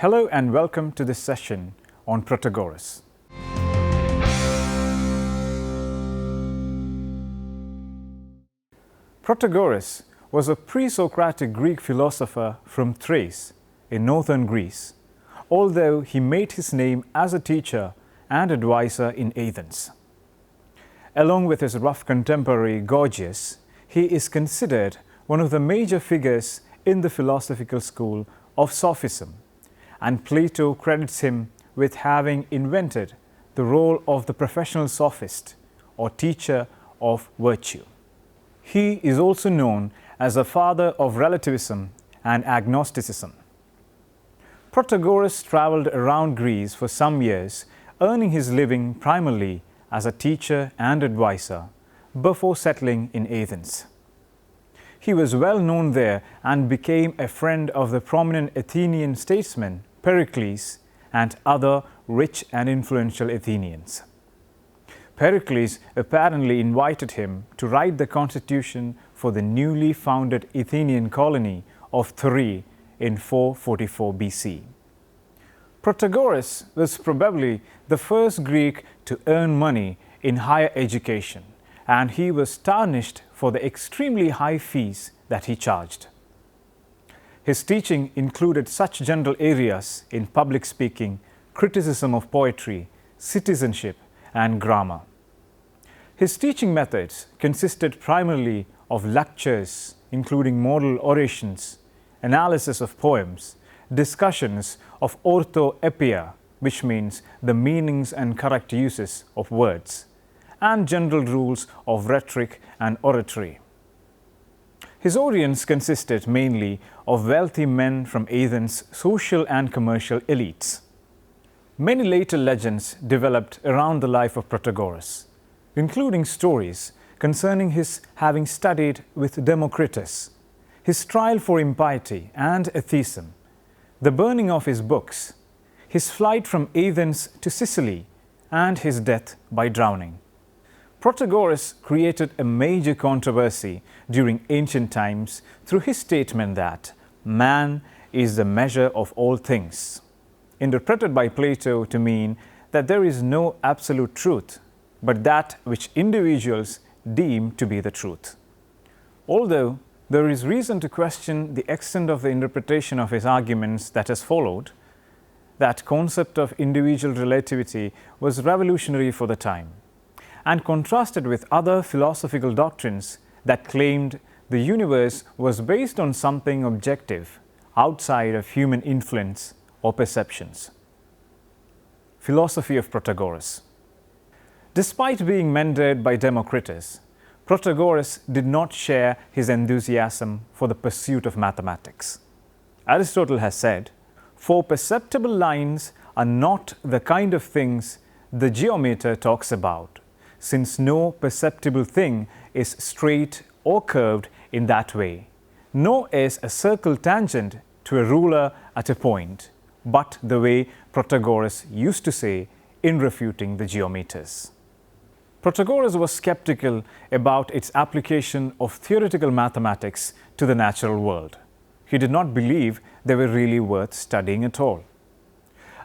Hello and welcome to this session on Protogoras. Protogoras was a pre-Socratic Greek philosopher from Thrace in northern Greece, although he made his name as a teacher and advisor in Athens. Along with his rough contemporary Gorgias, he is considered one of the major figures in the philosophical school of Sophism, and Plato credits him with having invented the role of the professional sophist or teacher of virtue. He is also known as the father of relativism and agnosticism. Protogoras traveled around Greece for some years, earning his living primarily as a teacher and advisor before settling in Athens. He was well known there and became a friend of the prominent Athenian statesman Pericles and other rich and influential Athenians. Pericles apparently invited him to write the constitution for the newly founded Athenian colony of Thurii in 444 BC. Protogoras was probably the first Greek to earn money in higher education, and he was tarnished for the extremely high fees that he charged. His teaching included such general areas in public speaking, criticism of poetry, citizenship, and grammar. His teaching methods consisted primarily of lectures, including model orations, analysis of poems, discussions of orthoepia, which means the meanings and correct uses of words, and general rules of rhetoric and oratory. His audience consisted mainly of wealthy men from Athens' social and commercial elites. Many later legends developed around the life of Protogoras, including stories concerning his having studied with Democritus, his trial for impiety and atheism, the burning of his books, his flight from Athens to Sicily, and his death by drowning. Protogoras created a major controversy during ancient times through his statement that man is the measure of all things, interpreted by Plato to mean that there is no absolute truth, but that which individuals deem to be the truth. Although there is reason to question the extent of the interpretation of his arguments that has followed, that concept of individual relativity was revolutionary for the time and contrasted with other philosophical doctrines that claimed the universe was based on something objective outside of human influence or perceptions. Philosophy of Protogoras. Despite being mentored by Democritus, Protogoras did not share his enthusiasm for the pursuit of mathematics. Aristotle has said, "For perceptible lines are not the kind of things the geometer talks about, since no perceptible thing is straight or curved in that way, nor is a circle tangent to a ruler at a point, but the way Protogoras used to say in refuting the geometers." Protogoras was skeptical about its application of theoretical mathematics to the natural world. He did not believe they were really worth studying at all.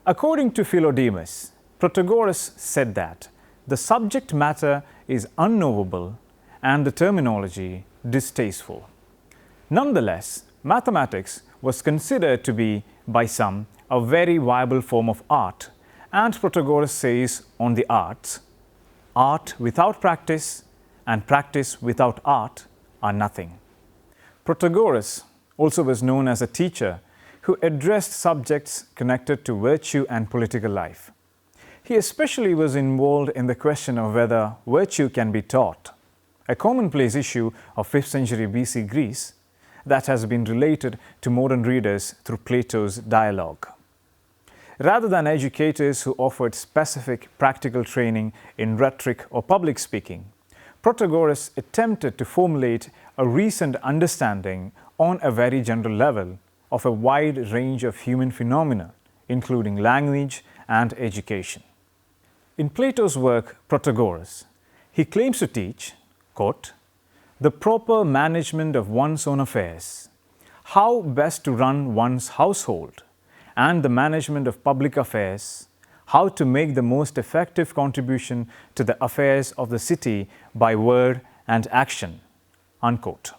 According to Philodemus, Protogoras said that the subject matter is unknowable and the terminology distasteful. Nonetheless, mathematics was considered to be, by some, a very viable form of art, and Protogoras says on the arts, "Art without practice and practice without art are nothing." Protogoras also was known as a teacher who addressed subjects connected to virtue and political life. He especially was involved in the question of whether virtue can be taught, a commonplace issue of 5th century BC Greece that has been related to modern readers through Plato's dialogue. Rather than educators who offered specific practical training in rhetoric or public speaking, Protogoras attempted to formulate a reasoned understanding on a very general level of a wide range of human phenomena, including language and education. In Plato's work Protogoras, he claims to teach, quote, "the proper management of one's own affairs, how best to run one's household, and the management of public affairs, how to make the most effective contribution to the affairs of the city by word and action." Unquote.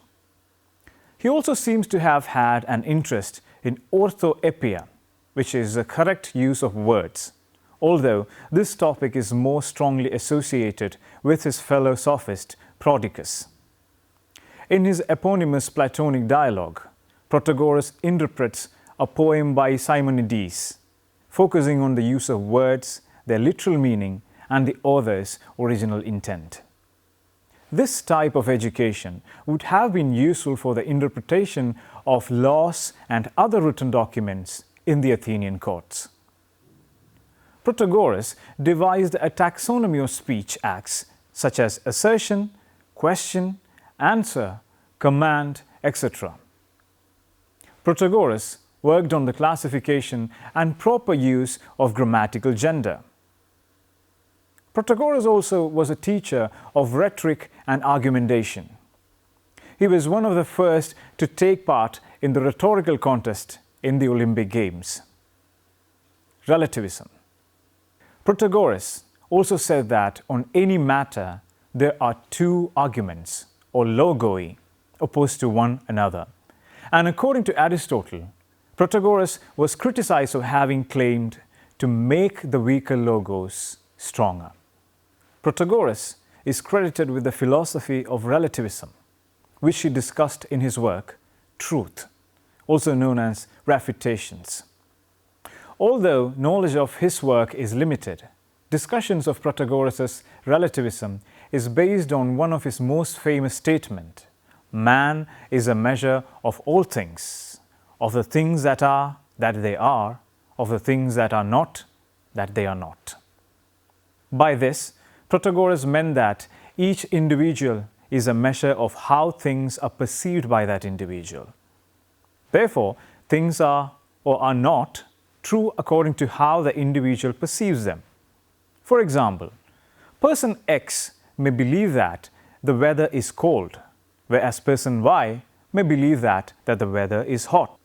He also seems to have had an interest in orthoepia, which is the correct use of words, although this topic is more strongly associated with his fellow sophist Protogoras. In his eponymous Platonic dialogue, Protogoras interprets a poem by Simonides, focusing on the use of words, their literal meaning, and the author's original intent. This type of education would have been useful for the interpretation of laws and other written documents in the Athenian courts. Protogoras devised a taxonomy of speech acts such as assertion, question, answer, command, etc. Protogoras worked on the classification and proper use of grammatical gender. Protogoras also was a teacher of rhetoric and argumentation. He was one of the first to take part in the rhetorical contest in the Olympic Games. Relativism. Protogoras also said that on any matter there are two arguments, or logoi, opposed to one another. And according to Aristotle, Protogoras was criticized for having claimed to make the weaker logos stronger. Protogoras is credited with the philosophy of relativism, which he discussed in his work, Truth, also known as Refutations. Although knowledge of his work is limited, discussions of Protagoras' relativism is based on one of his most famous statements: "Man is a measure of all things, of the things that are, that they are, of the things that are not, that they are not." By this, Protagoras meant that each individual is a measure of how things are perceived by that individual. Therefore, things are or are not true according to how the individual perceives them. For example, person X may believe that the weather is cold, whereas person Y may believe that the weather is hot.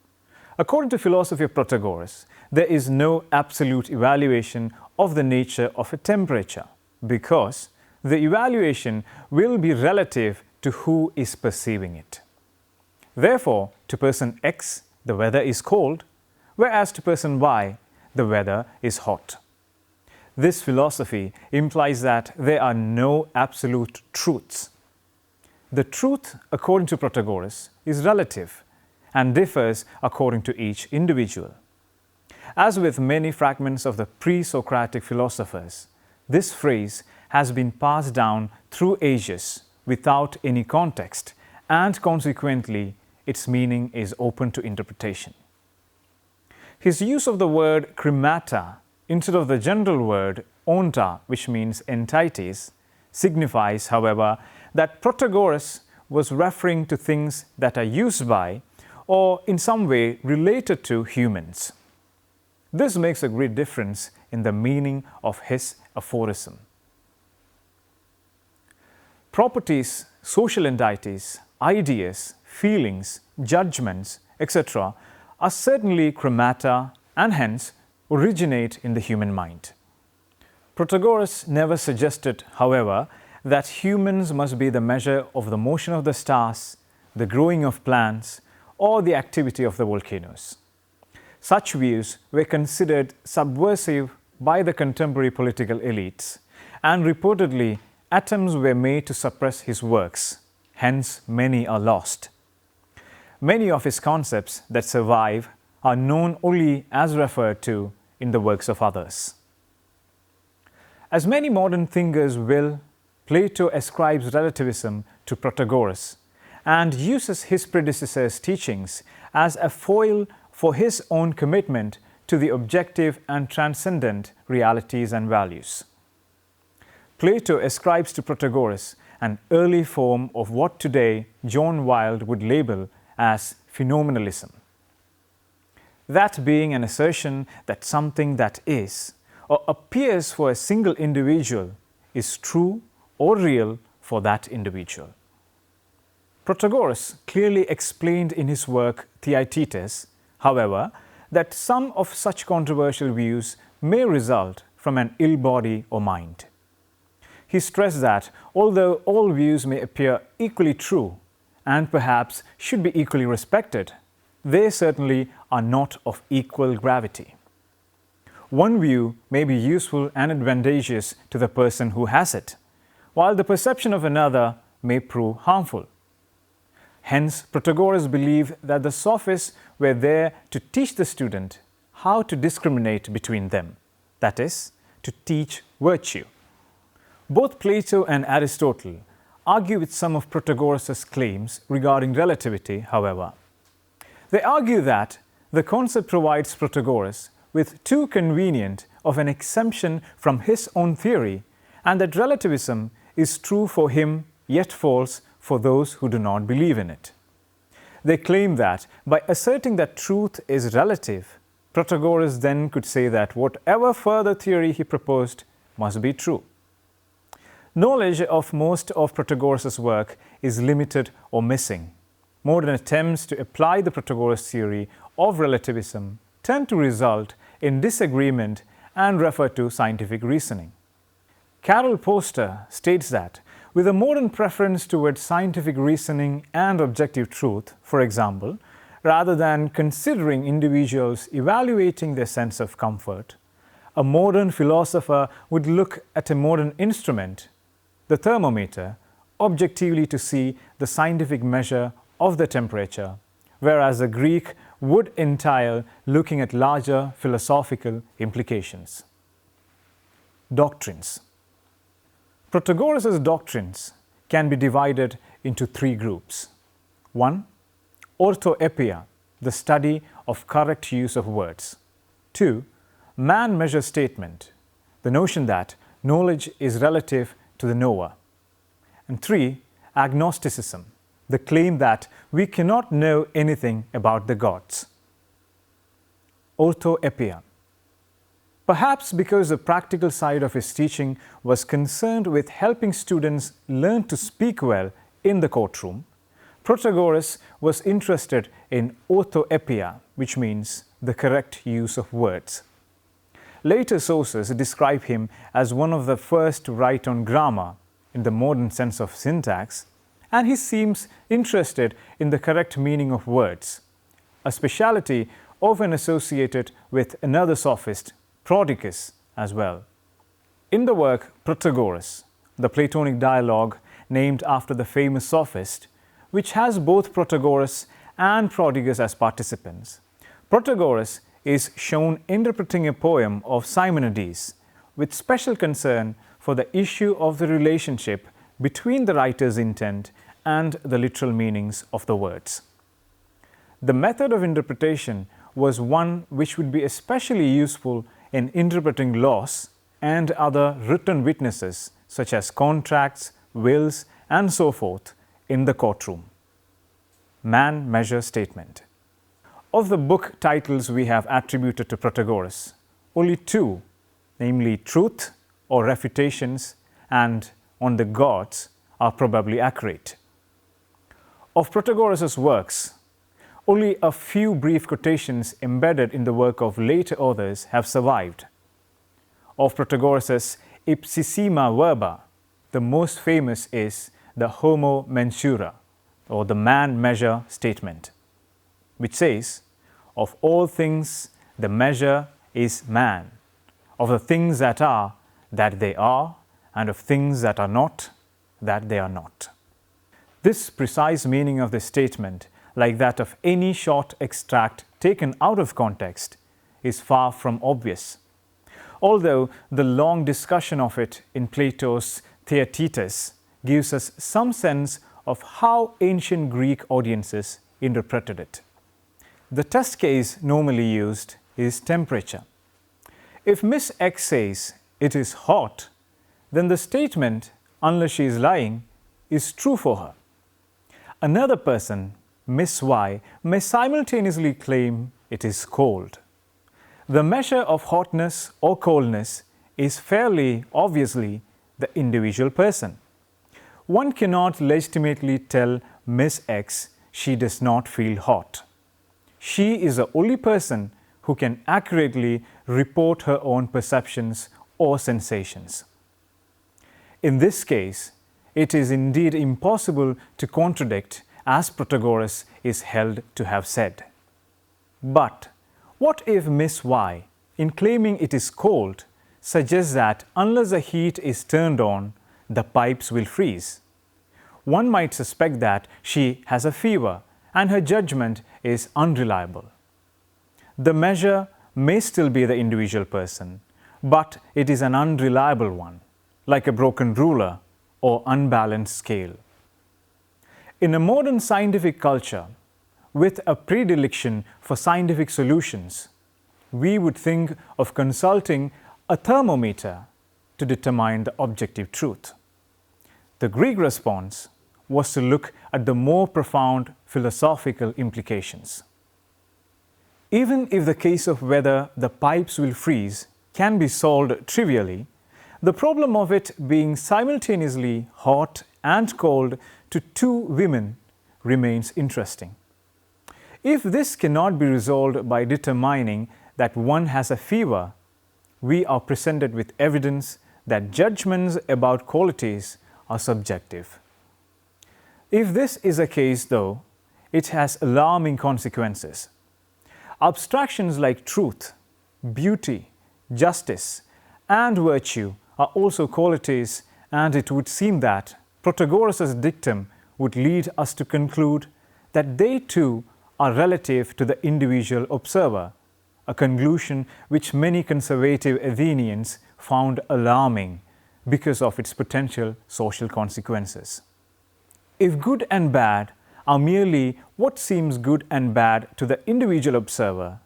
According to philosophy of Protagoras, there is no absolute evaluation of the nature of a temperature, because the evaluation will be relative to who is perceiving it. Therefore, to person X, the weather is cold, whereas to person Y, the weather is hot. This philosophy implies that there are no absolute truths. The truth, according to Protagoras, is relative and differs according to each individual. As with many fragments of the pre-Socratic philosophers, this phrase has been passed down through ages without any context, and consequently, its meaning is open to interpretation. His use of the word chremata instead of the general word onta, which means entities, signifies, however, that Protagoras was referring to things that are used by or in some way related to humans. This makes a great difference in the meaning of his aphorism. Properties, social entities, ideas, feelings, judgments, etc. are certainly chremata and hence originate in the human mind. Protagoras never suggested, however, that humans must be the measure of the motion of the stars, the growing of plants, or the activity of the volcanoes. Such views were considered subversive by the contemporary political elites, and reportedly attempts were made to suppress his works, hence many are lost. Many of his concepts that survive are known only as referred to in the works of others. As many modern thinkers will, Plato ascribes relativism to Protagoras and uses his predecessor's teachings as a foil for his own commitment to the objective and transcendent realities and values. Plato ascribes to Protagoras an early form of what today John Wilde would label as phenomenalism. That being an assertion that something that is or appears for a single individual is true or real for that individual. Protagoras clearly explained in his work Theaetetus, however, that some of such controversial views may result from an ill body or mind. He stressed that although all views may appear equally true and perhaps should be equally respected, they certainly are not of equal gravity. One view may be useful and advantageous to the person who has it, while the perception of another may prove harmful. Hence, Protogoras believed that the sophists were there to teach the student how to discriminate between them, that is, to teach virtue. Both Plato and Aristotle argue with some of Protagoras' claims regarding relativity, however. They argue that the concept provides Protagoras with too convenient of an exemption from his own theory, and that relativism is true for him yet false for those who do not believe in it. They claim that by asserting that truth is relative, Protagoras then could say that whatever further theory he proposed must be true. Knowledge of most of Protagoras' work is limited or missing. Modern attempts to apply the Protagoras theory of relativism tend to result in disagreement and refer to scientific reasoning. Carol Poster states that with a modern preference towards scientific reasoning and objective truth, for example, rather than considering individuals evaluating their sense of comfort, a modern philosopher would look at a modern instrument, the thermometer, objectively to see the scientific measure of the temperature, whereas the Greek would entail looking at larger philosophical implications. Doctrines. Protagoras' doctrines can be divided into three groups. 1. Orthoepia, the study of correct use of words. 2. Man-measure statement, the notion that knowledge is relative to the knower. And 3. Agnosticism, the claim that we cannot know anything about the gods. Orthoepia. Perhaps because the practical side of his teaching was concerned with helping students learn to speak well in the courtroom, Protagoras was interested in orthoepia, which means the correct use of words. Later sources describe him as one of the first to write on grammar in the modern sense of syntax, and he seems interested in the correct meaning of words, a speciality often associated with another sophist, Protogoras, as well. In the work Protogoras, the Platonic dialogue named after the famous sophist, which has both Protagoras and Protogoras as participants, Protagoras is shown interpreting a poem of Simonides with special concern for the issue of the relationship between the writer's intent and the literal meanings of the words. The method of interpretation was one which would be especially useful in interpreting laws and other written witnesses such as contracts, wills, and so forth in the courtroom. Man-measure statement. Of the book titles we have attributed to Protagoras, only two, namely Truth or Refutations and On the Gods, are probably accurate. Of Protagoras' works, only a few brief quotations embedded in the work of later authors have survived. Of Protagoras' Ipsissima Verba, the most famous is the Homo Mensura, or the man-measure statement, which says, "Of all things the measure is man, of the things that are, that they are, and of things that are not, that they are not." This precise meaning of the statement, like that of any short extract taken out of context, is far from obvious. Although the long discussion of it in Plato's Theaetetus gives us some sense of how ancient Greek audiences interpreted it. The test case normally used is temperature. If Miss X says it is hot, then the statement, unless she is lying, is true for her. Another person, Miss Y, may simultaneously claim it is cold. The measure of hotness or coldness is fairly obviously the individual person. One cannot legitimately tell Miss X she does not feel hot. She is the only person who can accurately report her own perceptions or sensations. In this case, it is indeed impossible to contradict, as Protagoras is held to have said. But what if Miss Y, in claiming it is cold, suggests that unless the heat is turned on, the pipes will freeze? One might suspect that she has a fever and her judgment is unreliable. The measure may still be the individual person, but it is an unreliable one, like a broken ruler or unbalanced scale. In a modern scientific culture, with a predilection for scientific solutions, we would think of consulting a thermometer to determine the objective truth. The Greek response was to look at the more profound philosophical implications. Even if the case of whether the pipes will freeze can be solved trivially, the problem of it being simultaneously hot and cold to two women remains interesting. If this cannot be resolved by determining that one has a fever, we are presented with evidence that judgments about qualities are subjective. If this is a case, though, it has alarming consequences. Abstractions like truth, beauty, justice, and virtue are also qualities, and it would seem that Protagoras' dictum would lead us to conclude that they too are relative to the individual observer, a conclusion which many conservative Athenians found alarming because of its potential social consequences. If good and bad are merely what seems good and bad to the individual observer,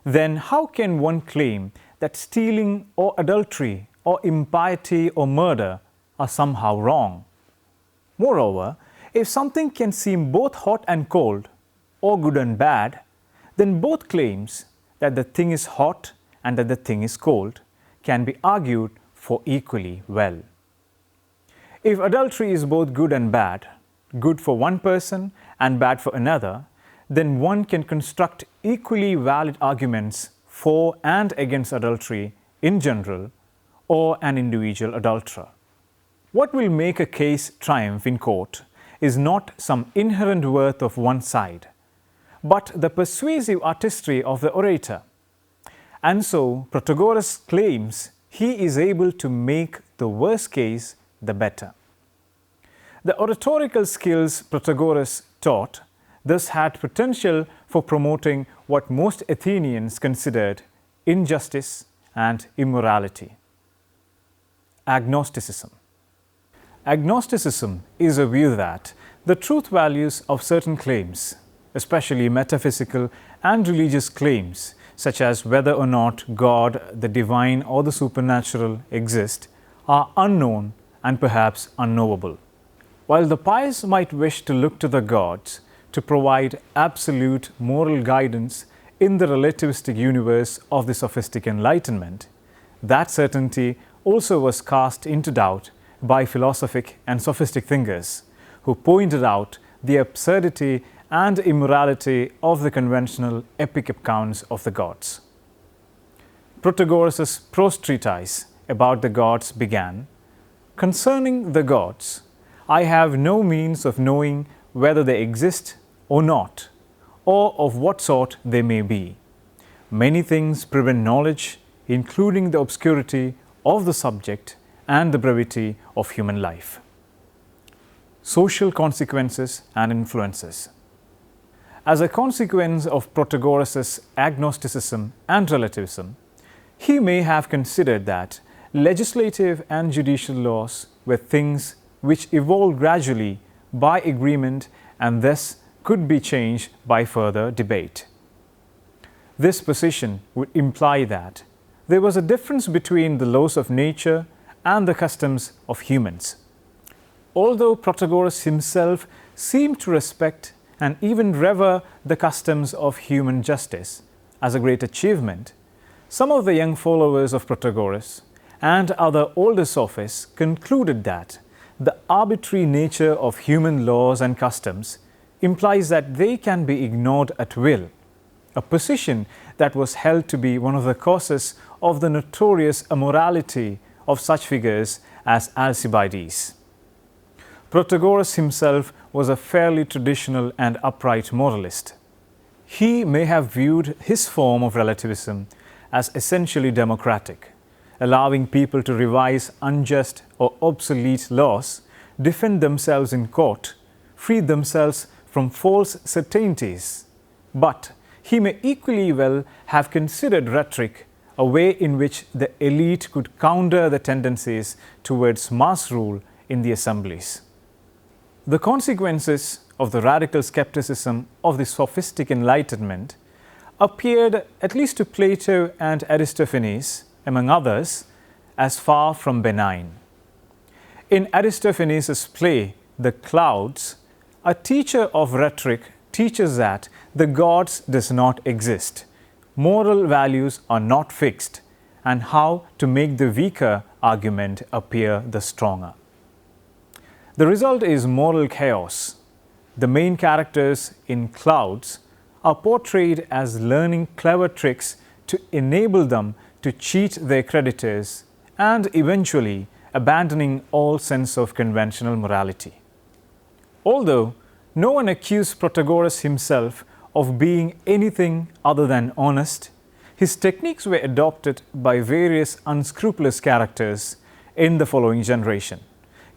then how can one claim that stealing or adultery or impiety or murder are somehow wrong? Moreover, if something can seem both hot and cold, or good and bad, then both claims that the thing is hot and that the thing is cold can be argued for equally well. If adultery is both good and bad, good for one person and bad for another, then one can construct equally valid arguments for and against adultery in general or an individual adulterer. What will make a case triumph in court is not some inherent worth of one side, but the persuasive artistry of the orator. And so Protagoras claims he is able to make the worst case the better. The oratorical skills Protagoras taught thus had potential for promoting what most Athenians considered injustice and immorality. Agnosticism. Agnosticism is a view that the truth values of certain claims, especially metaphysical and religious claims, such as whether or not God, the divine or the supernatural exist, are unknown and perhaps unknowable. While the pious might wish to look to the gods to provide absolute moral guidance in the relativistic universe of the sophistic enlightenment, that certainty also was cast into doubt by philosophic and sophistic thinkers, who pointed out the absurdity and immorality of the conventional epic accounts of the gods. Protagoras' prose treatise about the gods began, "Concerning the gods, I have no means of knowing whether they exist or not, or of what sort they may be. Many things prevent knowledge, including the obscurity of the subject and the brevity of human life." Social consequences and influences. As a consequence of Protagoras' agnosticism and relativism, he may have considered that legislative and judicial laws were things which evolved gradually by agreement and thus could be changed by further debate. This position would imply that there was a difference between the laws of nature and the customs of humans. Although Protagoras himself seemed to respect and even revere the customs of human justice as a great achievement, some of the young followers of Protagoras and other older sophists concluded that the arbitrary nature of human laws and customs implies that they can be ignored at will, a position that was held to be one of the causes of the notorious immorality of such figures as Alcibiades. Protagoras himself was a fairly traditional and upright moralist. He may have viewed his form of relativism as essentially democratic, allowing people to revise unjust or obsolete laws, defend themselves in court, free themselves from false certainties. But he may equally well have considered rhetoric a way in which the elite could counter the tendencies towards mass rule in the assemblies. The consequences of the radical skepticism of the sophistic Enlightenment appeared, at least to Plato and Aristophanes, among others, as far from benign. In Aristophanes' play, The Clouds, a teacher of rhetoric teaches that the gods does not exist, moral values are not fixed, and how to make the weaker argument appear the stronger. The result is moral chaos. The main characters in Clouds are portrayed as learning clever tricks to enable them to cheat their creditors and eventually abandoning all sense of conventional morality. Although no one accused Protagoras himself of being anything other than honest, his techniques were adopted by various unscrupulous characters in the following generation,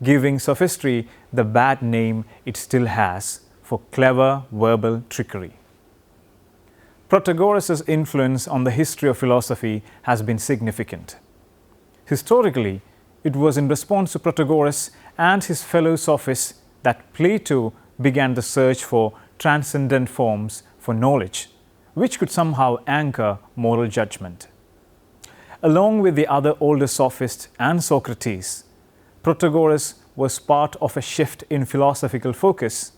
giving sophistry the bad name it still has for clever verbal trickery. Protagoras' influence on the history of philosophy has been significant. Historically, it was in response to Protagoras and his fellow sophists that Plato began the search for transcendent forms for knowledge, which could somehow anchor moral judgment. Along with the other older sophists and Socrates, Protagoras was part of a shift in philosophical focus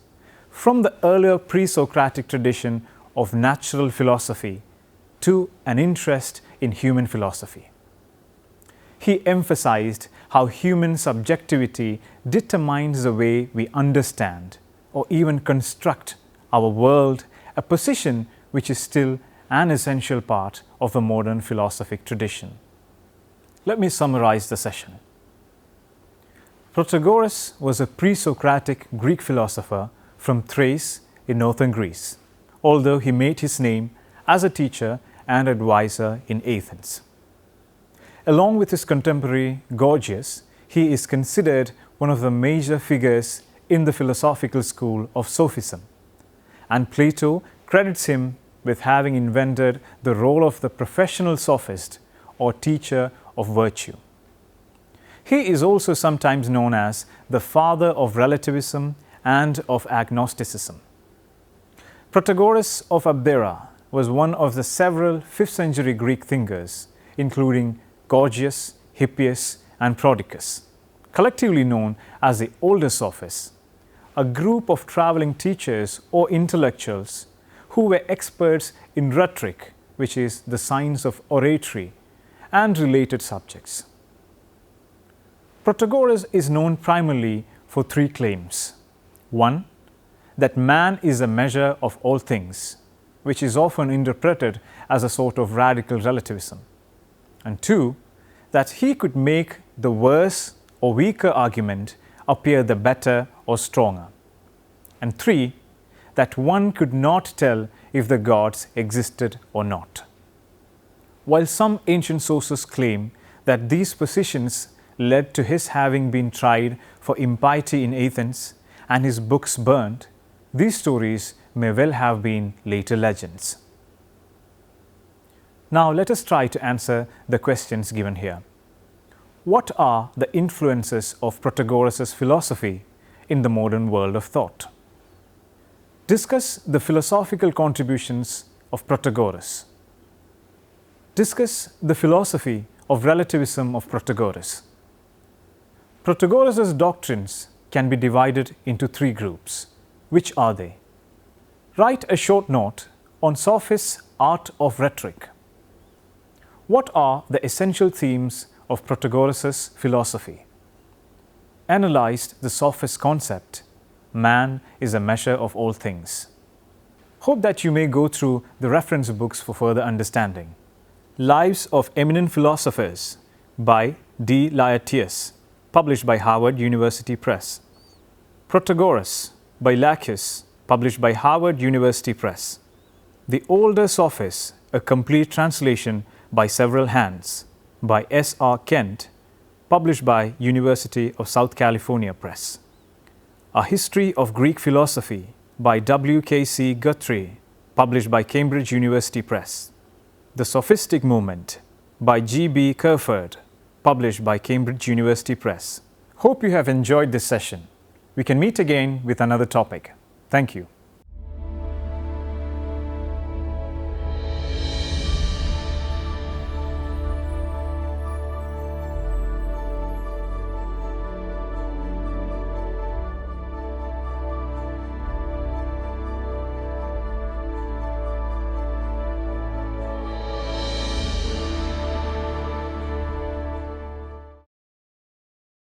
from the earlier pre-Socratic tradition of natural philosophy to an interest in human philosophy. He emphasized how human subjectivity determines the way we understand or even construct our world, a position which is still an essential part of the modern philosophic tradition. Let me summarize the session. Protagoras was a pre-Socratic Greek philosopher from Thrace in northern Greece, although he made his name as a teacher and advisor in Athens. Along with his contemporary Gorgias, he is considered one of the major figures in the philosophical school of Sophism, and Plato credits him with having invented the role of the professional sophist or teacher of virtue. He is also sometimes known as the father of relativism and of agnosticism. Protagoras of Abdera was one of the several 5th century Greek thinkers, including Gorgias, Hippias, and Prodicus, collectively known as the older sophists, a group of traveling teachers or intellectuals who were experts in rhetoric, which is the science of oratory, and related subjects. Protagoras is known primarily for 3 claims. 1. That man is a measure of all things, which is often interpreted as a sort of radical relativism. And 2. That he could make the worse or weaker argument appear the better or stronger. And 3. That one could not tell if the gods existed or not. While some ancient sources claim that these positions led to his having been tried for impiety in Athens and his books burnt, these stories may well have been later legends. Now let us try to answer the questions given here. What are the influences of Protagoras' philosophy in the modern world of thought? Discuss the philosophical contributions of Protagoras. Discuss the philosophy of relativism of Protagoras. Protagoras' doctrines can be divided into 3 groups. Which are they? Write a short note on Sophists' art of rhetoric. What are the essential themes of Protagoras' philosophy? Analyze the Sophist concept, man is a measure of all things. Hope that you may go through the reference books for further understanding. Lives of Eminent Philosophers by D. Laertius, published by Harvard University Press. Protogoras by Laertius, published by Harvard University Press. The Older Sophists, a complete translation by several hands, by S. R. Kent, published by University of South California Press. A History of Greek Philosophy by W. K. C. Guthrie, published by Cambridge University Press. The Sophistic Movement by G. B. Kerford, published by Cambridge University Press. Hope you have enjoyed this session. We can meet again with another topic. Thank you.